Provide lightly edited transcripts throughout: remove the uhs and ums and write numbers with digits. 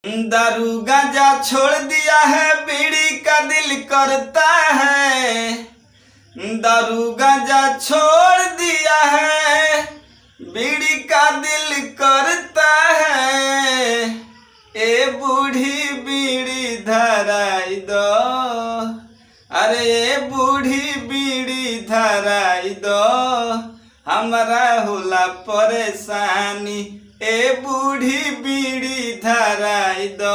दारू गांजा छोड़ दिया है, बीड़ी का दिल करता है। दारू गांजा छोड़ दिया है, बीड़ी का दिल करता है। ए बूढ़ी बीड़ी धराई दो, अरे ए बूढ़ी बीड़ी धराई दो, हमरा होला परेशानी। ए बूढ़ी बीड़ी धराई दो,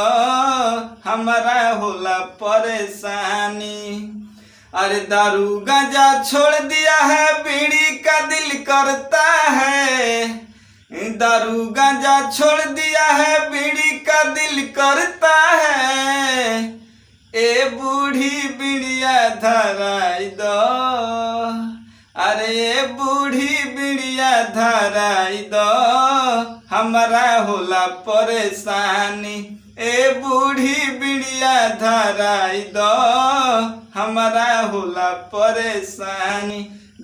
हमरा होला परेशानी। अरे दारू गांजा छोड़ दिया है, बीड़ी का दिल करता है। दारू गांजा छोड़ दिया है, बीड़ी का दिल करता है। ए बूढ़ी बीड़िया धराई दो, अरे ए बूढ़ी बीड़िया धराई दो, हमरा होला परेशानी। ए बूढ़ी बीड़िया धराई दो, हमरा होला परेशानी।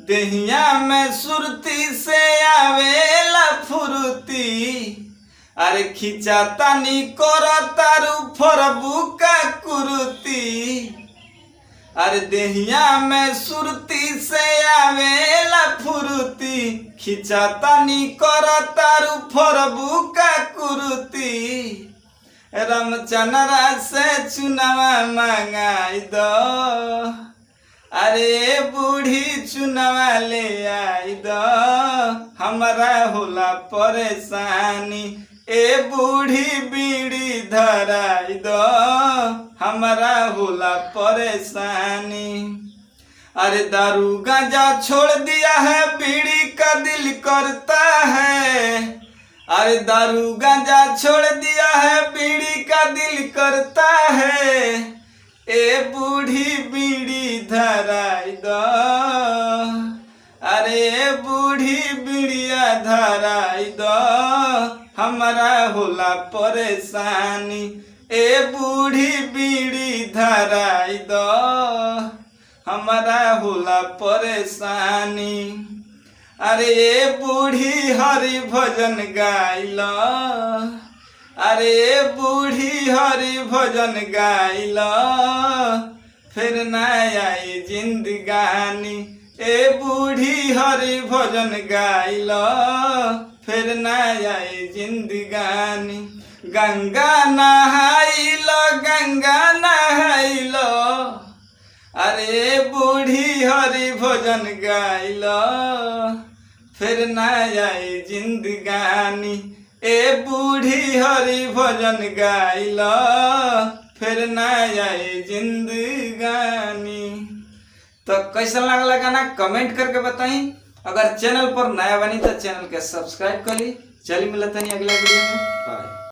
देहिया में सुरती से आवेला फुर्ती, अरे खिंचा तानी करो तारू फरबू का कुर्ती। अरे देहिया में सुरती से आवेला फुर्ती, खिंचा तानी करो तारू फरबू का कुर्ती। रामचंद्रा से चुनावा मंगाई दो, अरे बूढ़ी चुनावा ले आई दो, हमरा होला परेशानी। ए बूढ़ी बीड़ी धराई दो, हमरा होला परेशानी। अरे दारू गांजा छोड़ दिया है, बीड़ी का दिल करता है। अरे दारू गांजा छोड़ दिया है, बीड़ी का दिल करता है। ए बूढ़ी बीड़ी धराई दो, अरे बूढ़ी बीड़िया धराई दो, हमरा होला परेशानी। ए बूढ़ी बीड़ी धराई दो, हमरा होला परेशानी। अरे ए बूढ़ी हरि भजन गाइला, अरे ए बूढ़ी हरि भजन गाइला, फिर ना आई जिंदगानी। ए बूढ़ी हरि भजन गाइला, फिर ना आई जिंदगानी। गंगा नहाइलो, गंगा नहाइलो, अरे बूढ़ी हरि भजन गाइलो, फिर ना आई जिंदगानी। ए बूढ़ी हरि भजन गाइलो, फिर ना आई जिंदगानी। तो कैसा लागला गाना कमेंट करके बताई। अगर चैनल पर नया बनी तो चैनल के सब्सक्राइब कर ली। चलिए मिलते हैं अगला वीडियो में। बाय।